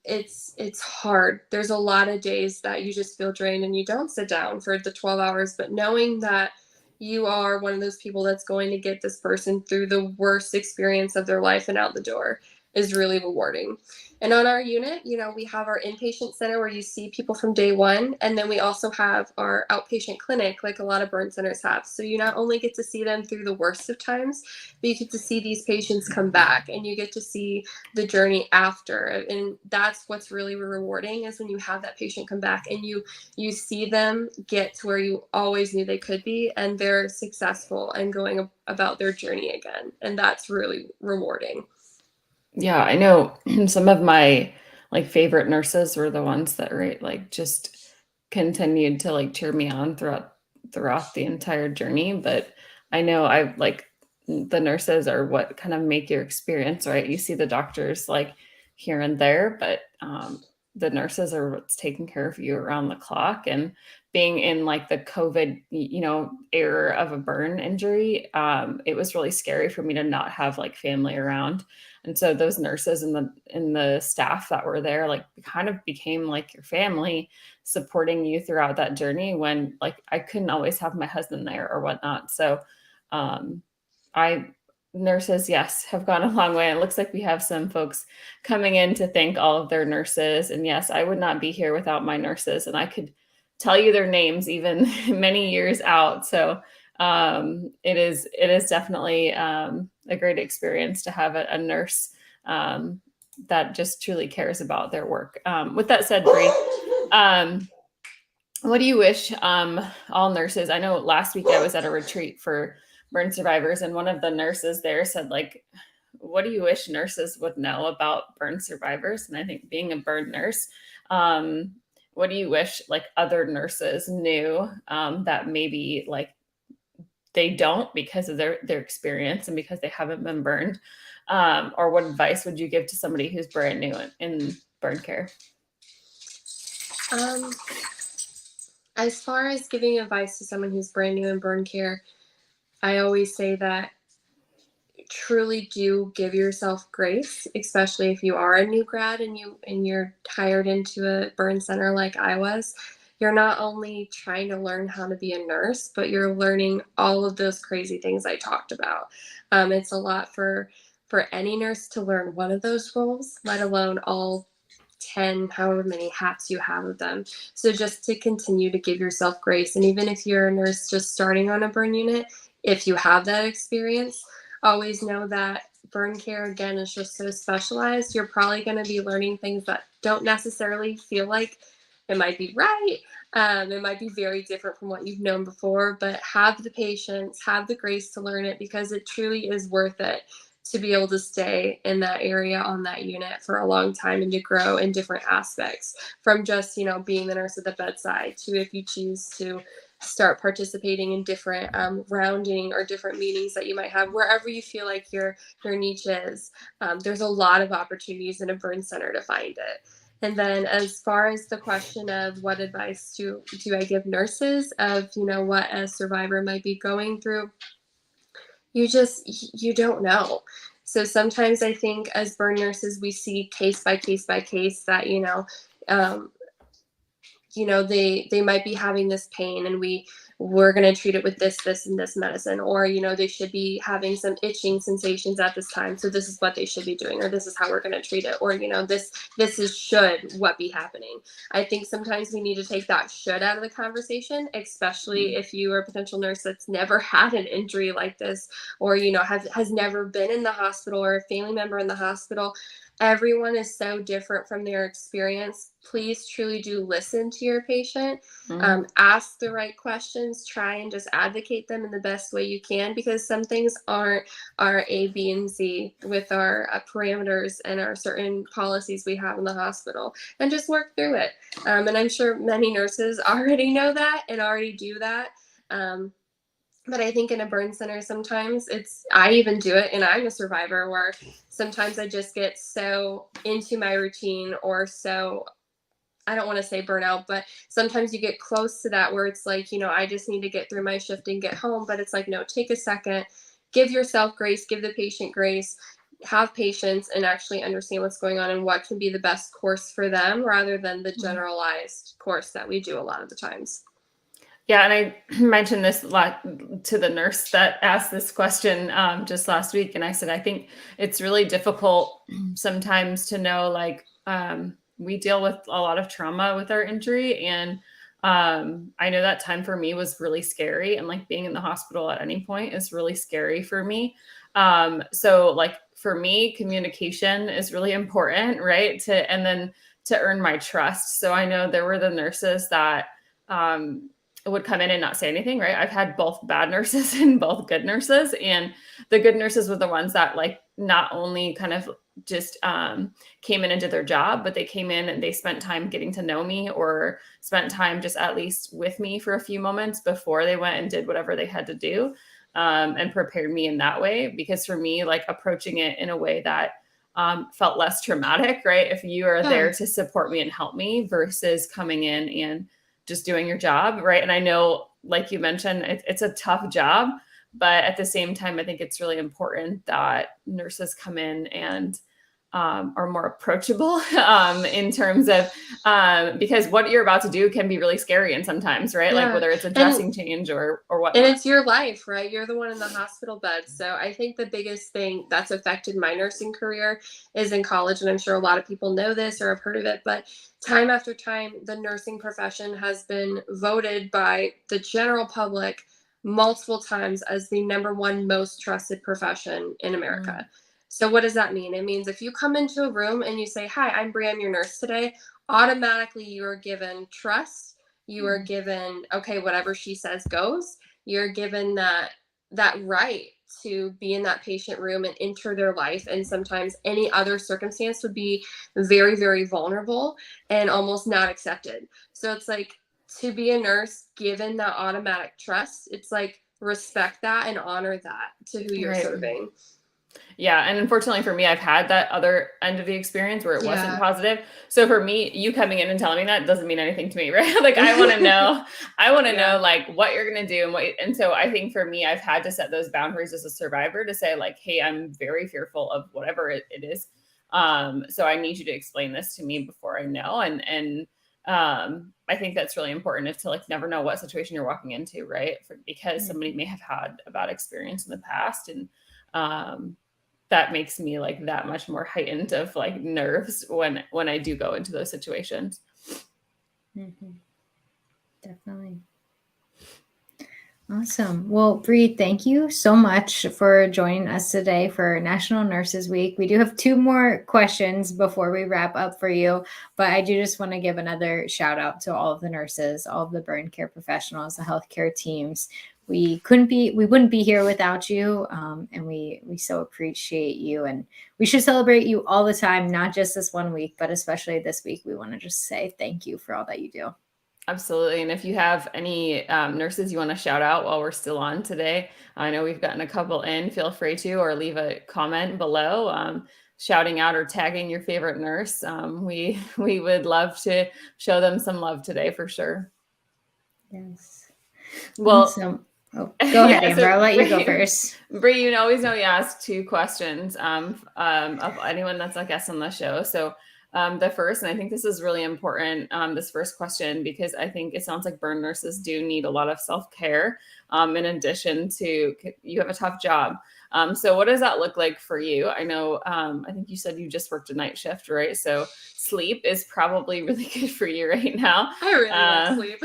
D: it's hard. There's a lot of days that you just feel drained and you don't sit down for the 12 hours, but knowing that you are one of those people that's going to get this person through the worst experience of their life and out the door is really rewarding. And on our unit, you know, we have our inpatient center where you see people from day one. And then we also have our outpatient clinic, like a lot of burn centers have. So you not only get to see them through the worst of times, but you get to see these patients come back and you get to see the journey after. And that's what's really rewarding, is when you have that patient come back and you see them get to where you always knew they could be, and they're successful and going about their journey again. And that's really rewarding.
C: Yeah, I know some of my like favorite nurses were the ones that like just continued to like cheer me on throughout the entire journey. But I know I like the nurses are what kind of make your experience, right? You see the doctors like here and there, but the nurses are what's taking care of you around the clock. And being in like the COVID, you know, era of a burn injury, it was really scary for me to not have like family around. And so those nurses and the staff that were there, like kind of became like your family, supporting you throughout that journey when like I couldn't always have my husband there or whatnot. So nurses, yes, have gone a long way. It looks like we have some folks coming in to thank all of their nurses. And yes, I would not be here without my nurses, and I could tell you their names even many years out. So it is definitely a great experience to have a nurse that just truly cares about their work. With that said, Bri, what do you wish all nurses? I know last week I was at a retreat for burn survivors, and one of the nurses there said, like, what do you wish nurses would know about burn survivors? And I think being a burn nurse, what do you wish like other nurses knew that maybe like they don't because of their experience and because they haven't been burned? Or what advice would you give to somebody who's brand new in burn care?
D: As far as giving advice to someone who's brand new in burn care, I always say that truly do give yourself grace, especially if you are a new grad and you're hired into a burn center like I was. You're not only trying to learn how to be a nurse, but you're learning all of those crazy things I talked about. It's a lot for any nurse to learn one of those roles, let alone all 10, however many hats you have of them. So just to continue to give yourself grace. And even if you're a nurse just starting on a burn unit, if you have that experience, always know that burn care, again, is just so specialized. You're probably going to be learning things that don't necessarily feel like it might be right. It might be very different from what you've known before, but have the patience, have the grace to learn it, because it truly is worth it to be able to stay in that area on that unit for a long time and to grow in different aspects, from just, you know, being the nurse at the bedside to, if you choose to, start participating in different rounding or different meetings that you might have, wherever you feel like your niche is. There's a lot of opportunities in a burn center to find it. And then as far as the question of what advice do I give nurses of, you know, what a survivor might be going through, you don't know. So sometimes I think as burn nurses, we see case by case by case that, they might be having this pain, and we we're going to treat it with this, and this medicine, or, they should be having some itching sensations at this time. So this is what they should be doing, or this is how we're going to treat it. Or, this is should what be happening. I think sometimes we need to take that should out of the conversation, especially if you are a potential nurse that's never had an injury like this, or, has never been in the hospital, or a family member in the hospital. Everyone is so different from their experience. Please truly do listen to your patient. Ask the right questions. Try and just advocate them in the best way you can, because some things aren't our A, B, and Z with our parameters and our certain policies we have in the hospital, and just work through it. And I'm sure many nurses already know that and already do that. But I think in a burn center, sometimes I even do it, and I'm a survivor, where sometimes I just get so into my routine, or so, I don't want to say burnout, but sometimes you get close to that where it's like, I just need to get through my shift and get home. But it's like, no, take a second, give yourself grace, give the patient grace, have patience, and actually understand what's going on and what can be the best course for them, rather than the generalized course that we do a lot of the times.
C: Yeah, and I mentioned this a lot to the nurse that asked this question just last week. And I said, I think it's really difficult sometimes to know, like, we deal with a lot of trauma with our injury. And I know that time for me was really scary. And like being in the hospital at any point is really scary for me. So like for me, communication is really important, right? And then to earn my trust. So I know there were the nurses that would come in and not say anything, right? I've had both bad nurses and both good nurses, and the good nurses were the ones that like not only kind of just came in and did their job, but they came in and they spent time getting to know me, or spent time just at least with me for a few moments before they went and did whatever they had to do, and prepared me in that way. Because for me, like approaching it in a way that felt less traumatic, right? If you are there to support me and help me versus coming in and just doing your job, right? And I know, like you mentioned, it's a tough job, but at the same time, I think it's really important that nurses come in and are more approachable in terms of, because what you're about to do can be really scary, and sometimes, right? Like whether it's a dressing change or what.
D: And it's your life, right? You're the one in the hospital bed. So I think the biggest thing that's affected my nursing career is in college. And I'm sure a lot of people know this or have heard of it, but time after time, the nursing profession has been voted by the general public multiple times as the #1 most trusted profession in America. So what does that mean? It means if you come into a room and you say, "Hi, I'm Brianna, your nurse today," automatically you are given trust. You are given, okay, whatever she says goes. You're given that right to be in that patient room and enter their life. And sometimes any other circumstance would be very, very vulnerable and almost not accepted. So it's like, to be a nurse, given that automatic trust, it's like respect that and honor that to who you're serving.
C: Yeah. And unfortunately for me, I've had that other end of the experience where it wasn't positive. So for me, you coming in and telling me that doesn't mean anything to me, right? Like I want to know, know like what you're going to do. And so I think for me, I've had to set those boundaries as a survivor to say like, hey, I'm very fearful of whatever it is. So I need you to explain this to me before I know. And I think that's really important, is to like never know what situation you're walking into, right? Because somebody may have had a bad experience in the past, and that makes me like that much more heightened of like nerves when I do go into those situations.
B: Definitely. Awesome. Well, Bree, thank you so much for joining us today for National Nurses Week. We do have 2 more questions before we wrap up for you, but I do just want to give another shout out to all of the nurses, all of the burn care professionals, the healthcare teams. We wouldn't be here without you. And we so appreciate you, and we should celebrate you all the time, not just this one week, but especially this week. We want to just say thank you for all that you do.
C: Absolutely. And if you have any nurses you want to shout out while we're still on today, I know we've gotten a couple in, feel free to, or leave a comment below, shouting out or tagging your favorite nurse. We would love to show them some love today for sure.
B: Yes.
C: Well,
B: awesome. Oh, go ahead, Amber. I'll let you go first.
C: Bree, you always know you ask 2 questions of anyone that's a guest on the show. So the first, and I think this is really important, this first question, because I think it sounds like burn nurses do need a lot of self-care, in addition to, you have a tough job. So what does that look like for you? I know, I think you said you just worked a night shift, right? So sleep is probably really good for you right now.
D: I really love sleep.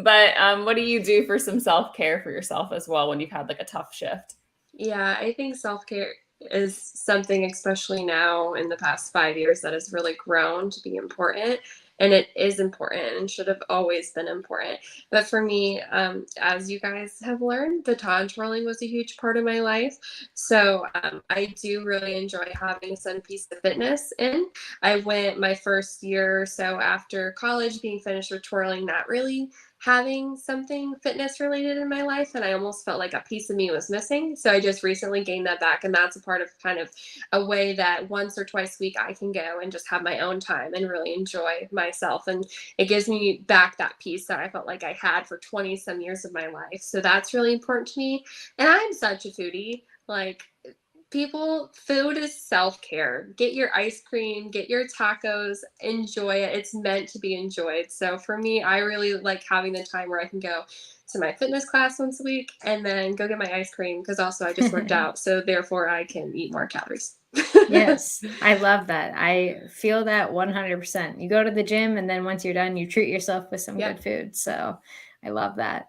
C: But what do you do for some self-care for yourself as well when you've had like a tough shift?
D: Yeah, I think self-care is something, especially now in the past 5 years, that has really grown to be important. And it is important and should have always been important. But for me, as you guys have learned, the Taj twirling was a huge part of my life. So I do really enjoy having some piece of fitness in. I went my first year or so after college, being finished with twirling, not really having something fitness related in my life, and I almost felt like a piece of me was missing. So I just recently gained that back, and that's a part of kind of a way that once or twice a week I can go and just have my own time and really enjoy myself, and it gives me back that piece that I felt like I had for 20 some years of my life. So that's really important to me. And I'm such a foodie. Like, food is self-care. Get your ice cream, get your tacos, enjoy it. It's meant to be enjoyed. So for me, I really like having the time where I can go to my fitness class once a week and then go get my ice cream, because also I just worked out. So therefore I can eat more calories.
B: Yes, I love that. I feel that 100%. You go to the gym, and then once you're done, you treat yourself with some good food. So I love that.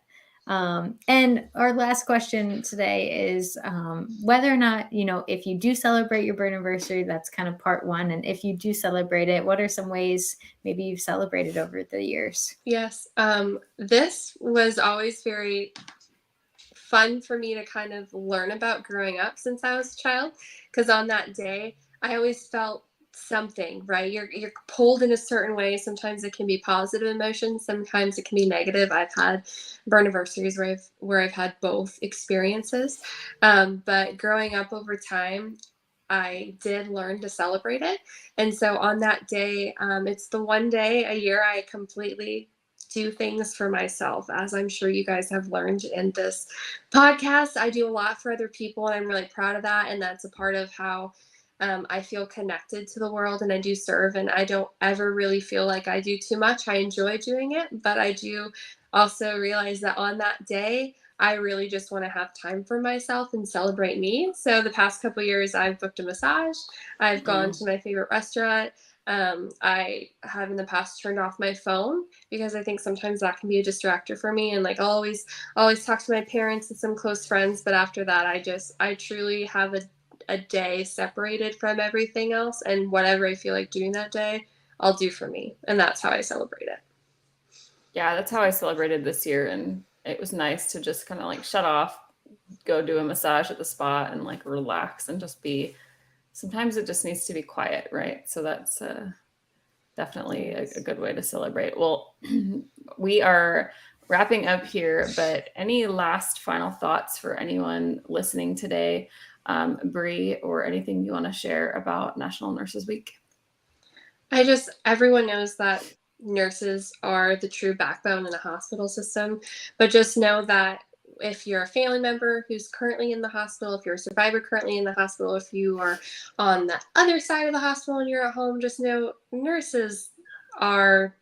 B: And our last question today is whether or not, if you do celebrate your burn anniversary, that's kind of part one. And if you do celebrate it, what are some ways maybe you've celebrated over the years?
D: Yes. This was always very fun for me to kind of learn about growing up since I was a child, because on that day, I always felt something, right? You're pulled in a certain way. Sometimes it can be positive emotions, sometimes it can be negative. I've had burn anniversaries where I've had both experiences. But growing up over time, I did learn to celebrate it. And so on that day, it's the one day a year I completely do things for myself. As I'm sure you guys have learned in this podcast, I do a lot for other people, and I'm really proud of that. And that's a part of how I feel connected to the world, and I do serve, and I don't ever really feel like I do too much. I enjoy doing it, but I do also realize that on that day, I really just want to have time for myself and celebrate me. So the past couple years, I've booked a massage. I've gone to my favorite restaurant. I have in the past turned off my phone, because I think sometimes that can be a distractor for me. And like, I'll always talk to my parents and some close friends, but after that, I truly have a day separated from everything else, and whatever I feel like doing that day, I'll do for me. And that's how I celebrate it.
C: Yeah, that's how I celebrated this year. And it was nice to just kind of like shut off, go do a massage at the spa, and like relax and just be, sometimes it just needs to be quiet, right? So that's definitely a good way to celebrate. Well, we are wrapping up here, but any last final thoughts for anyone listening today, Bree, or anything you want to share about National Nurses Week?
D: Everyone knows that nurses are the true backbone in the hospital system, but just know that if you're a family member who's currently in the hospital, if you're a survivor currently in the hospital, if you are on the other side of the hospital and you're at home, just know nurses are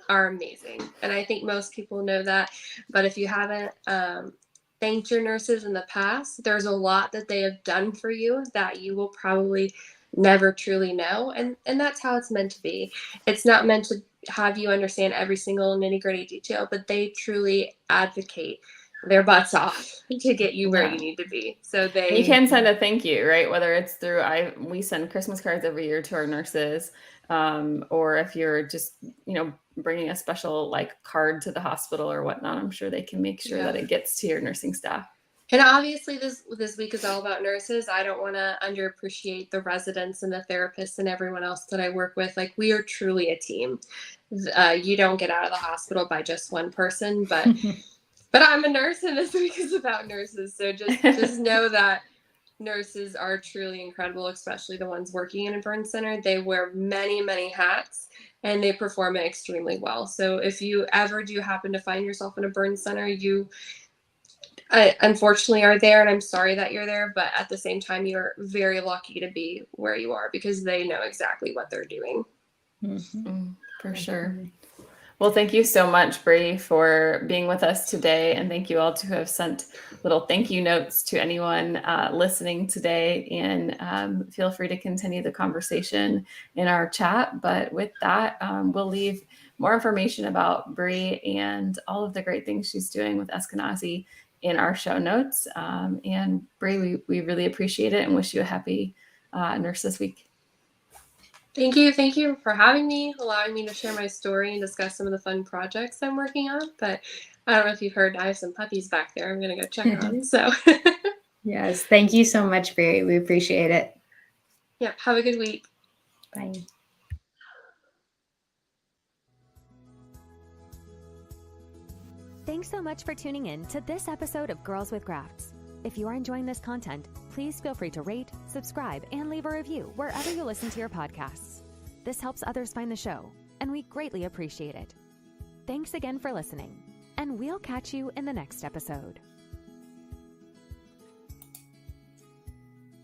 D: amazing. And I think most people know that. But if you haven't thanked your nurses in the past, there's a lot that they have done for you that you will probably never truly know. And that's how it's meant to be. It's not meant to have you understand every single nitty-gritty detail, but they truly advocate their butts off to get you where you need to be. So
C: you can send a thank you, right? Whether it's through, we send Christmas cards every year to our nurses, or if you're just, bringing a special like card to the hospital or whatnot, I'm sure they can make sure that it gets to your nursing staff.
D: And obviously this week is all about nurses. I don't want to underappreciate the residents and the therapists and everyone else that I work with. Like, we are truly a team. You don't get out of the hospital by just one person, but I'm a nurse, and this week is about nurses. So just know that nurses are truly incredible, especially the ones working in a burn center. They wear many, many hats, and they perform it extremely well. So if you ever do happen to find yourself in a burn center, unfortunately are there, and I'm sorry that you're there, but at the same time, you're very lucky to be where you are because they know exactly what they're doing.
C: For sure. Well, thank you so much, Bree, for being with us today. And thank you all who have sent little thank you notes to anyone listening today. And feel free to continue the conversation in our chat. But with that, we'll leave more information about Bree and all of the great things she's doing with Eskenazi in our show notes. And Bree, we really appreciate it and wish you a happy Nurses Week.
D: Thank you. Thank you for having me, allowing me to share my story and discuss some of the fun projects I'm working on. But I don't know if you've heard, I have some puppies back there I'm going to go check on. So
B: yes, thank you so much, Bree. We appreciate it.
D: Yeah, have a good week.
B: Bye.
A: Thanks so much for tuning in to this episode of Girls with Grafts. If you are enjoying this content, please feel free to rate, subscribe, and leave a review wherever you listen to your podcasts. This helps others find the show, and we greatly appreciate it. Thanks again for listening, and we'll catch you in the next episode.